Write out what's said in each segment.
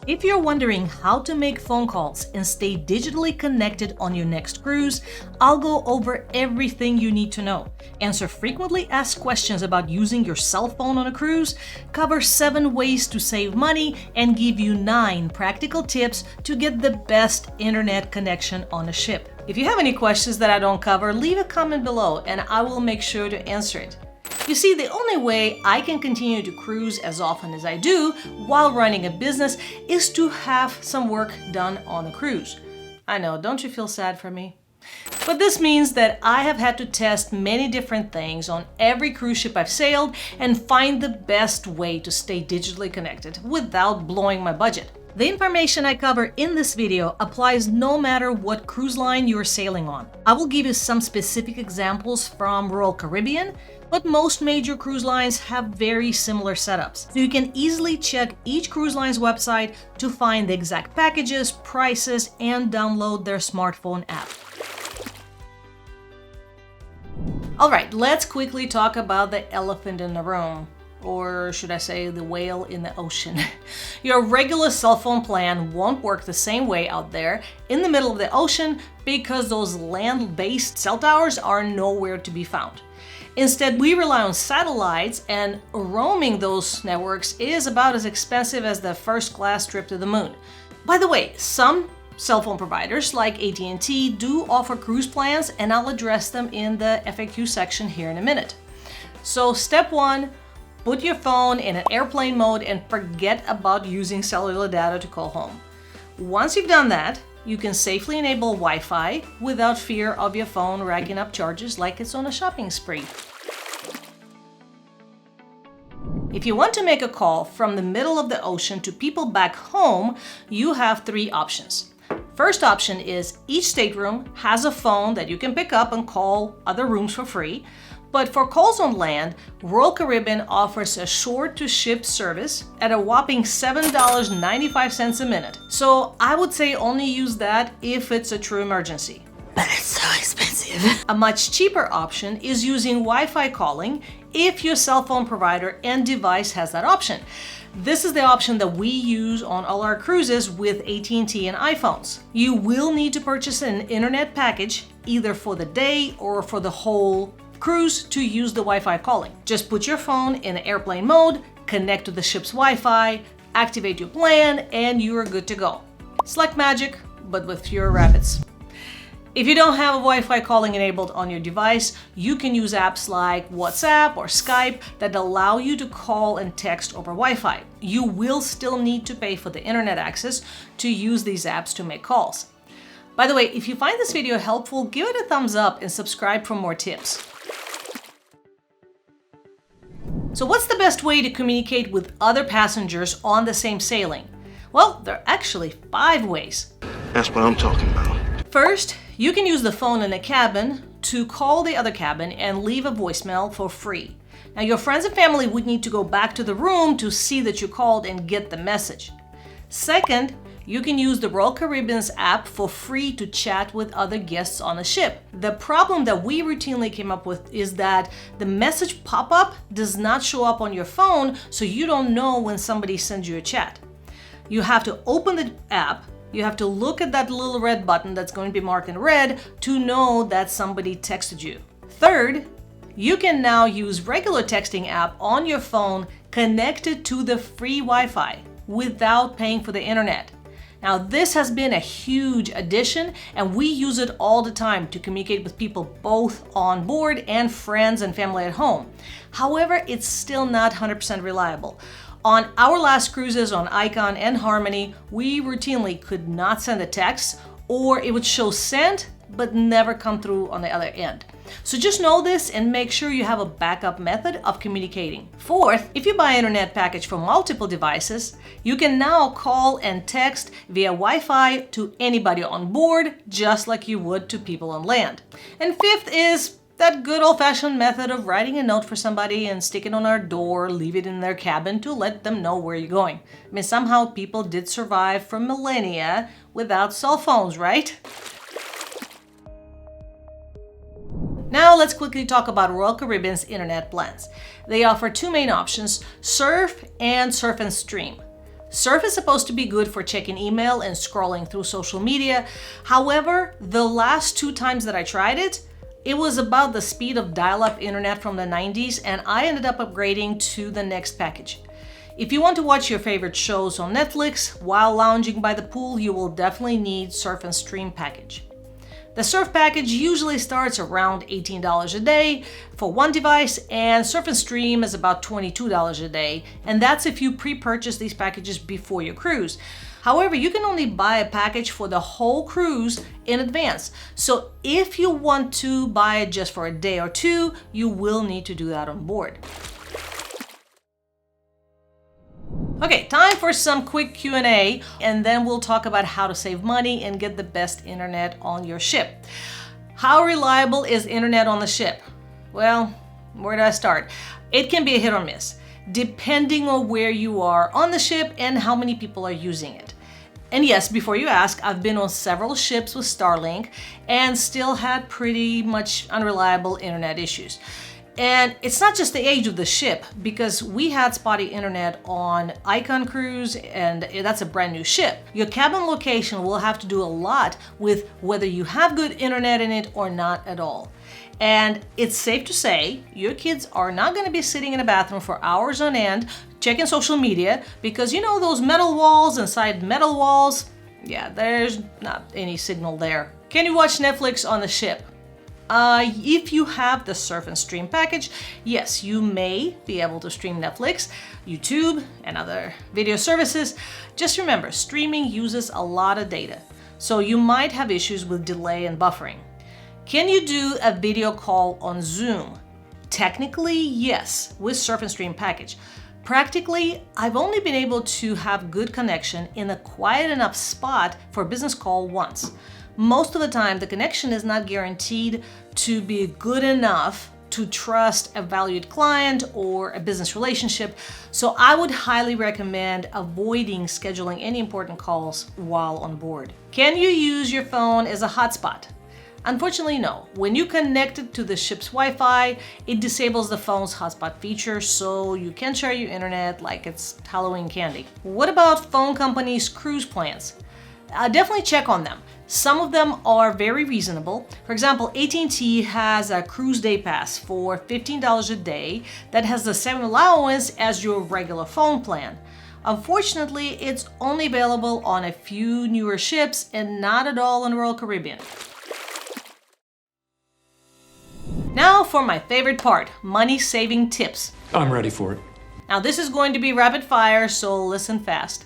If you're wondering how to make phone calls and stay digitally connected on your next cruise, I'll go over everything you need to know, answer frequently asked questions about using your cell phone on a cruise, cover 7 ways to save money, and give you 9 practical tips to get the best internet connection on a ship. If you have any questions that I don't cover, leave a comment below and I will make sure to answer it. You see, the only way I can continue to cruise as often as I do while running a business is to have some work done on a cruise. I know, don't you feel sad for me? But this means that I have had to test many different things on every cruise ship I've sailed and find the best way to stay digitally connected without blowing my budget. The information I cover in this video applies no matter what cruise line you're sailing on. I will give you some specific examples from Royal Caribbean, but most major cruise lines have very similar setups. So you can easily check each cruise line's website to find the exact packages, prices, and download their smartphone app. All right, let's quickly talk about the elephant in the room. Or should I say the whale in the ocean. Your regular cell phone plan won't work the same way out there in the middle of the ocean because those land-based cell towers are nowhere to be found. Instead, we rely on satellites, and roaming those networks is about as expensive as the first-class trip to the moon. By the way, some cell phone providers like AT&T do offer cruise plans, and I'll address them in the FAQ section here in a minute. So step 1, put your phone in an airplane mode and forget about using cellular data to call home. Once you've done that, you can safely enable Wi-Fi without fear of your phone racking up charges like it's on a shopping spree. If you want to make a call from the middle of the ocean to people back home, you have 3 options. First option is each stateroom has a phone that you can pick up and call other rooms for free. But for calls on land, Royal Caribbean offers a shore-to-ship service at a whopping $7.95 a minute. So I would say only use that if it's a true emergency. But it's so expensive. A much cheaper option is using Wi-Fi calling if your cell phone provider and device has that option. This is the option that we use on all our cruises with AT&T and iPhones. You will need to purchase an internet package either for the day or for the whole cruise to use the Wi-Fi calling. Just put your phone in airplane mode, connect to the ship's Wi-Fi, activate your plan, and you are good to go. It's like magic, but with fewer rabbits. If you don't have a Wi-Fi calling enabled on your device, you can use apps like WhatsApp or Skype that allow you to call and text over Wi-Fi. You will still need to pay for the internet access to use these apps to make calls. By the way, if you find this video helpful, give it a thumbs up and subscribe for more tips. So what's the best way to communicate with other passengers on the same sailing? Well, there are actually 5 ways. That's what I'm talking about. First, you can use the phone in the cabin to call the other cabin and leave a voicemail for free. Now, your friends and family would need to go back to the room to see that you called and get the message. Second, you can use the Royal Caribbean's app for free to chat with other guests on the ship. The problem that we routinely came up with is that the message pop-up does not show up on your phone, so you don't know when somebody sends you a chat. You have to open the app, you have to look at that little red button that's going to be marked in red to know that somebody texted you. Third, you can now use regular texting app on your phone connected to the free Wi-Fi without paying for the internet. Now, this has been a huge addition, and we use it all the time to communicate with people both on board and friends and family at home. However, it's still not 100% reliable. On our last cruises on Icon and Harmony, we routinely could not send a text, or it would show sent but never come through on the other end. So just know this and make sure you have a backup method of communicating. Fourth, if you buy an internet package for multiple devices, you can now call and text via Wi-Fi to anybody on board, just like you would to people on land. And fifth is that good old-fashioned method of writing a note for somebody and stick it on our door, leave it in their cabin to let them know where you're going. I mean, somehow people did survive for millennia without cell phones, right? Now let's quickly talk about Royal Caribbean's internet plans. They offer 2 main options, Surf and Surf and Stream. Surf is supposed to be good for checking email and scrolling through social media. However, the last 2 times that I tried it, it was about the speed of dial-up internet from the 90s, and I ended up upgrading to the next package. If you want to watch your favorite shows on Netflix while lounging by the pool, you will definitely need Surf and Stream package. The Surf package usually starts around $18 a day for one device, and Surf and Stream is about $22 a day, and that's if you pre-purchase these packages before your cruise. However, you can only buy a package for the whole cruise in advance. So if you want to buy it just for a day or 2, you will need to do that on board. Okay, time for some quick Q&A, and then we'll talk about how to save money and get the best internet on your ship. How reliable is internet on the ship? Well, where do I start? It can be a hit or miss, depending on where you are on the ship and how many people are using it. And yes, before you ask, I've been on several ships with Starlink and still had pretty much unreliable internet issues. And it's not just the age of the ship, because we had spotty internet on Icon Cruise, and that's a brand new ship. Your cabin location will have to do a lot with whether you have good internet in it or not at all. And it's safe to say your kids are not going to be sitting in a bathroom for hours on end checking social media, because you know those metal walls inside metal walls? Yeah, there's not any signal there. Can you watch Netflix on the ship? If you have the Surf and Stream package, yes, you may be able to stream Netflix, YouTube, and other video services. Just remember, streaming uses a lot of data, so you might have issues with delay and buffering. Can you do a video call on Zoom? Technically, yes, with Surf and Stream package. Practically, I've only been able to have good connection in a quiet enough spot for a business call once. Most of the time, the connection is not guaranteed to be good enough to trust a valued client or a business relationship, so I would highly recommend avoiding scheduling any important calls while on board. Can you use your phone as a hotspot? Unfortunately, no. When you connect it to the ship's Wi-Fi, it disables the phone's hotspot feature, so you can share your internet like it's Halloween candy. What about phone companies' cruise plans? Definitely check on them. Some of them are very reasonable. For example, AT&T has a cruise day pass for $15 a day that has the same allowance as your regular phone plan. Unfortunately, it's only available on a few newer ships and not at all on Royal Caribbean. Now for my favorite part, money-saving tips. I'm ready for it. Now this is going to be rapid fire, so listen fast.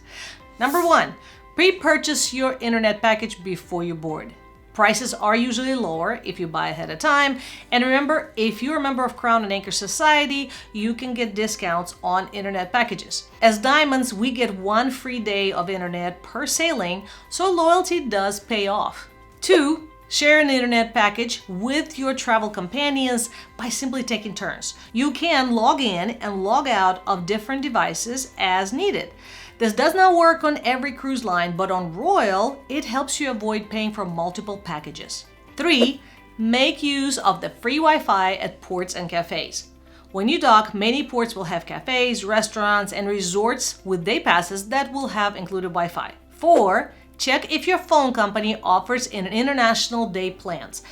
Number 1. Pre-purchase your internet package before you board. Prices are usually lower if you buy ahead of time. And remember, if you're a member of Crown and Anchor Society, you can get discounts on internet packages. As Diamonds, we get 1 free day of internet per sailing, so loyalty does pay off. 2. Share an internet package with your travel companions by simply taking turns. You can log in and log out of different devices as needed. This does not work on every cruise line, but on Royal, it helps you avoid paying for multiple packages. 3. Make use of the free Wi-Fi at ports and cafes. When you dock, many ports will have cafes, restaurants, and resorts with day passes that will have included Wi-Fi. 4. Check if your phone company offers an international day plans.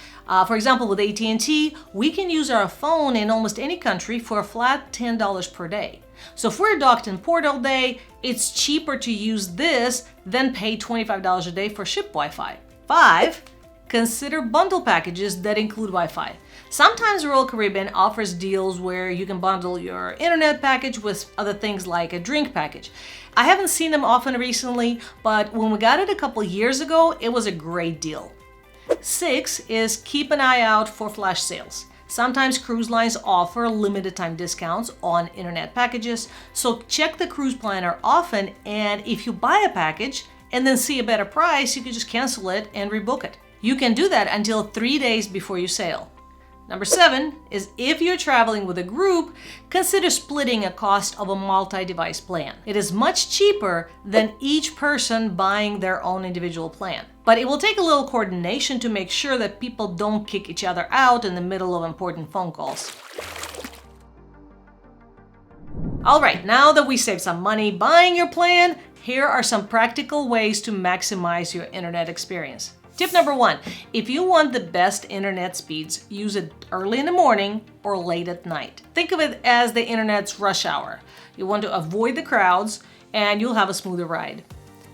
For example, with AT&T, we can use our phone in almost any country for a flat $10 per day. So if we're docked in port all day, it's cheaper to use this than pay $25 a day for ship Wi-Fi. 5. Consider bundle packages that include Wi-Fi. Sometimes Royal Caribbean offers deals where you can bundle your internet package with other things like a drink package. I haven't seen them often recently, but when we got it a couple years ago, it was a great deal. 6 is keep an eye out for flash sales. Sometimes cruise lines offer limited time discounts on internet packages, so check the cruise planner often, and if you buy a package and then see a better price, you can just cancel it and rebook it. You can do that until 3 days before you sail. Number 7 is if you're traveling with a group, consider splitting a cost of a multi-device plan. It is much cheaper than each person buying their own individual plan. But it will take a little coordination to make sure that people don't kick each other out in the middle of important phone calls. All right, now that we saved some money buying your plan, Here are some practical ways to maximize your internet experience. Tip number 1, if you want the best internet speeds, use it early in the morning or late at night. Think of it as the internet's rush hour. You want to avoid the crowds and you'll have a smoother ride.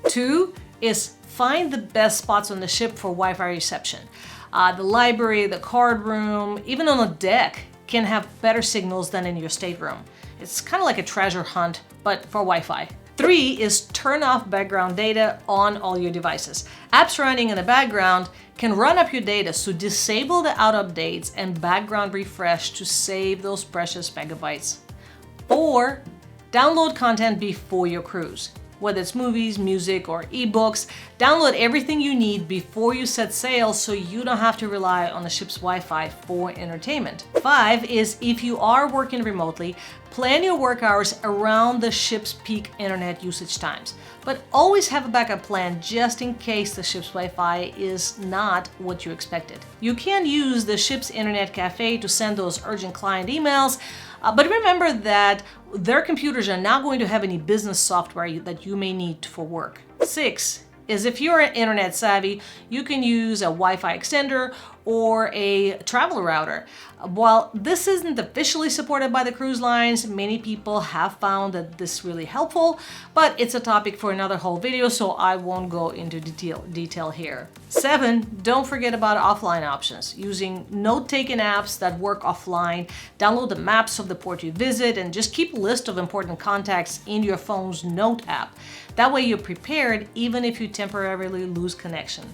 2 is find the best spots on the ship for Wi-Fi reception. The library, the card room, even on a deck can have better signals than in your stateroom. It's kind of like a treasure hunt, but for Wi-Fi. 3 is turn off background data on all your devices. Apps running in the background can run up your data, so disable the auto updates and background refresh to save those precious megabytes. 4, download content before your cruise. Whether it's movies, music, or ebooks, download everything you need before you set sail so you don't have to rely on the ship's Wi-Fi for entertainment. 5 is if you are working remotely, plan your work hours around the ship's peak internet usage times. But always have a backup plan just in case the ship's Wi-Fi is not what you expected. You can use the ship's internet cafe to send those urgent client emails, but remember that their computers are not going to have any business software that you may need for work. 6 is if you're internet savvy, you can use a Wi-Fi extender or a travel router. While this isn't officially supported by the cruise lines, many people have found that this is really helpful, but it's a topic for another whole video, so I won't go into detail here. 7, don't forget about offline options. Using note-taking apps that work offline, download the maps of the port you visit, and just keep a list of important contacts in your phone's note app. That way you're prepared even if you temporarily lose connection.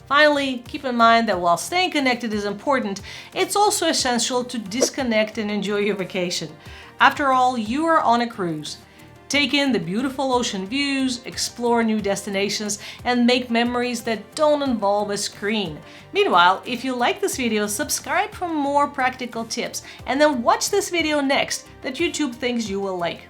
Finally, keep in mind that while staying connected is important, it's also essential to disconnect and enjoy your vacation. After all, you are on a cruise. Take in the beautiful ocean views, explore new destinations, and make memories that don't involve a screen. Meanwhile, if you like this video, subscribe for more practical tips, and then watch this video next that YouTube thinks you will like.